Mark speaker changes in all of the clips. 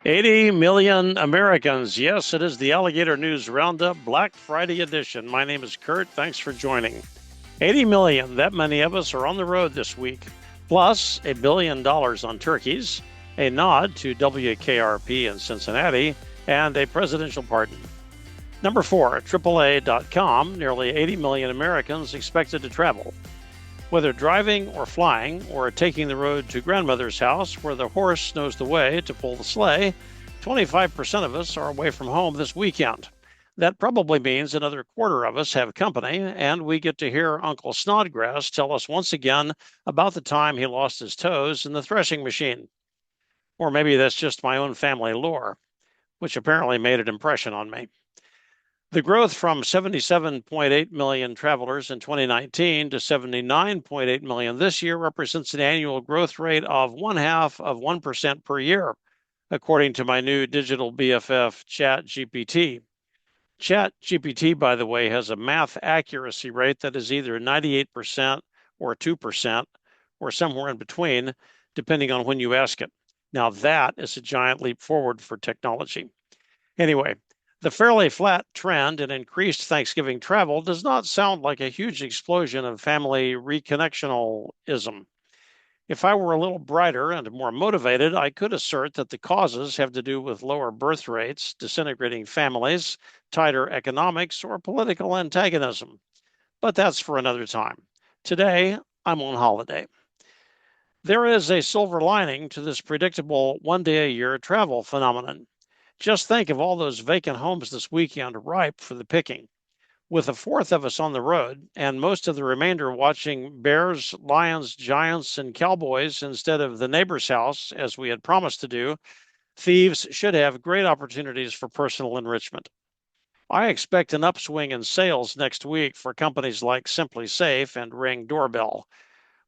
Speaker 1: 80 million Americans. Yes, it is the Alligator News Roundup Black Friday edition. My name is Kurt. Thanks for joining. 80 million, that many of us are on the road this week, plus $1 billion on turkeys, a nod to WKRP in Cincinnati, and a presidential pardon. Number four, AAA.com, nearly 80 million Americans expected to travel. Whether driving or flying or taking the road to grandmother's house where the horse knows the way to pull the sleigh, 25% of us are away from home this weekend. That probably means another quarter of us have company, and we get to hear Uncle Snodgrass tell us once again about the time he lost his toes in the threshing machine. Or maybe that's just my own family lore, which apparently made an impression on me. The growth from 77.8 million travelers in 2019 to 79.8 million this year represents an annual growth rate of 0.5% per year, according to my new digital BFF, ChatGPT. ChatGPT, by the way, has a math accuracy rate that is either 98% or 2% or somewhere in between, depending on when you ask it. Now, that is a giant leap forward for technology. Anyway, the fairly flat trend in increased Thanksgiving travel does not sound like a huge explosion of family reconnectionalism. If I were a little brighter and more motivated, I could assert that the causes have to do with lower birth rates, disintegrating families, tighter economics, or political antagonism. But that's for another time. Today, I'm on holiday. There is a silver lining to this predictable one day a year travel phenomenon. Just think of all those vacant homes this weekend ripe for the picking. With a fourth of us on the road and most of the remainder watching Bears, Lions, Giants, and Cowboys instead of the neighbor's house, as we had promised to do, thieves should have great opportunities for personal enrichment. I expect an upswing in sales next week for companies like Simply Safe and Ring Doorbell.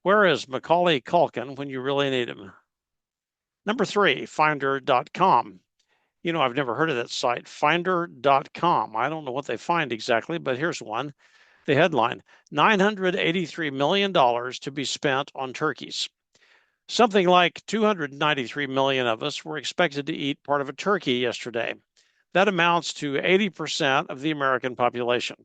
Speaker 1: Where is Macaulay Culkin when you really need him? Number three, Finder.com. I've never heard of that site, finder.com. I don't know what they find exactly, but here's one. The headline, $983 million to be spent on turkeys. Something like 293 million of us were expected to eat part of a turkey yesterday. That amounts to 80% of the American population.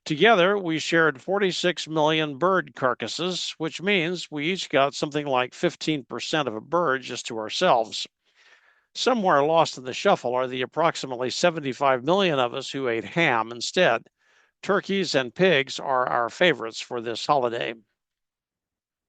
Speaker 1: Together, we shared 46 million bird carcasses, which means we each got something like 15% of a bird just to ourselves. Somewhere lost in the shuffle are the approximately 75 million of us who ate ham instead. Turkeys and pigs are our favorites for this holiday.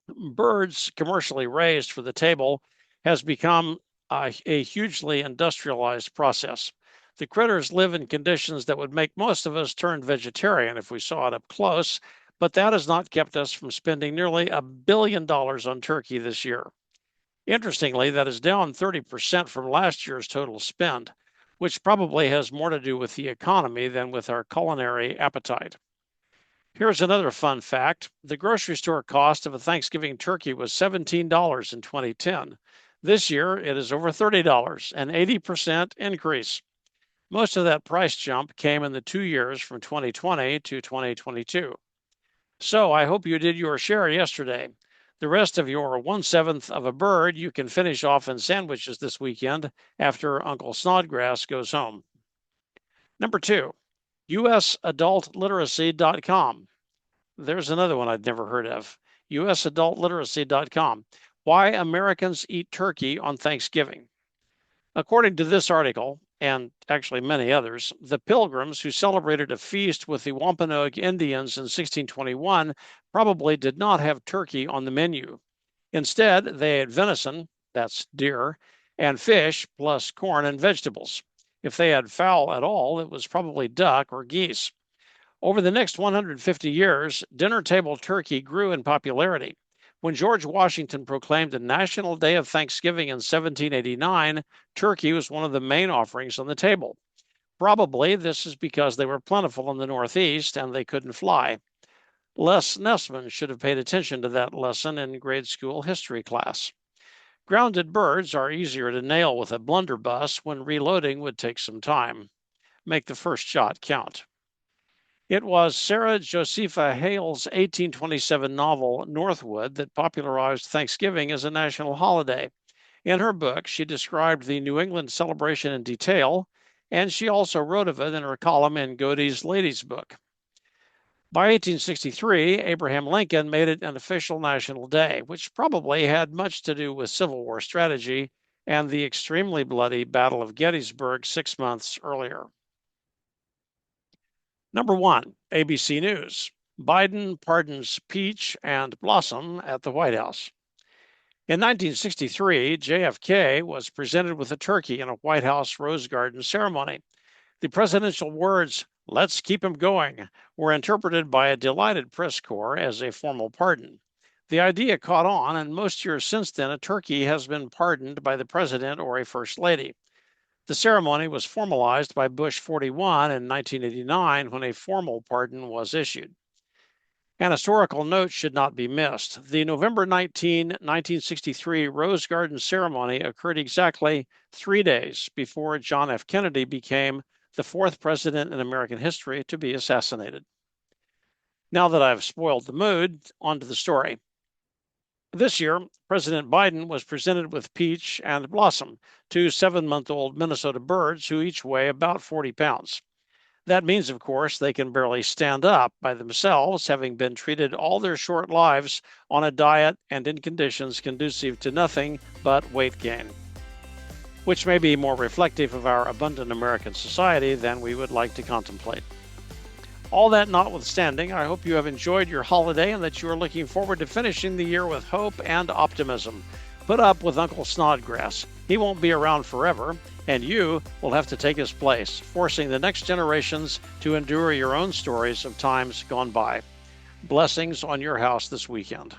Speaker 1: Birds commercially raised for the table has become a hugely industrialized process. The critters live in conditions that would make most of us turn vegetarian if we saw it up close, but that has not kept us from spending nearly $1 billion on turkey this year. Interestingly, that is down 30% from last year's total spend, which probably has more to do with the economy than with our culinary appetite. Here's another fun fact. The grocery store cost of a Thanksgiving turkey was $17 in 2010. This year, it is over $30, an 80% increase. Most of that price jump came in the 2 years from 2020 to 2022. So I hope you did your share yesterday. The rest of your 1/7 of a bird you can finish off in sandwiches this weekend after Uncle Snodgrass goes home. Number two, usadultliteracy.com. There's another one I'd never heard of. usadultliteracy.com. Why Americans Eat Turkey on Thanksgiving. According to this article, and actually many others, the Pilgrims who celebrated a feast with the Wampanoag Indians in 1621 probably did not have turkey on the menu. Instead, they ate venison, that's deer, and fish, plus corn and vegetables. If they had fowl at all, it was probably duck or geese. Over the next 150 years, dinner table turkey grew in popularity. When George Washington proclaimed a national day of Thanksgiving in 1789, turkey was one of the main offerings on the table. Probably this is because they were plentiful in the Northeast and they couldn't fly. Les Nessman should have paid attention to that lesson in grade school history class. Grounded birds are easier to nail with a blunderbuss when reloading would take some time. Make the first shot count. It was Sarah Josepha Hale's 1827 novel, Northwood, that popularized Thanksgiving as a national holiday. In her book, she described the New England celebration in detail, and she also wrote of it in her column in Godey's Ladies' Book. By 1863, Abraham Lincoln made it an official national day, which probably had much to do with Civil War strategy and the extremely bloody Battle of Gettysburg 6 months earlier. Number 1, ABC News. Biden pardons Peach and Blossom at the White House. In 1963, JFK was presented with a turkey in a White House Rose Garden ceremony. The presidential words, "Let's keep him going," were interpreted by a delighted press corps as a formal pardon. The idea caught on, and most years since then, a turkey has been pardoned by the president or a first lady. The ceremony was formalized by Bush 41 in 1989 when a formal pardon was issued. An historical note should not be missed. The November 19, 1963 Rose Garden ceremony occurred exactly 3 days before John F. Kennedy became the fourth president in American history to be assassinated. Now that I've spoiled the mood, on to the story. This year, President Biden was presented with Peach and Blossom, two 7-month-old Minnesota birds who each weigh about 40 pounds. That means, of course, they can barely stand up by themselves, having been treated all their short lives on a diet and in conditions conducive to nothing but weight gain, which may be more reflective of our abundant American society than we would like to contemplate. All that notwithstanding, I hope you have enjoyed your holiday and that you are looking forward to finishing the year with hope and optimism. Put up with Uncle Snodgrass. He won't be around forever, and you will have to take his place, forcing the next generations to endure your own stories of times gone by. Blessings on your house this weekend.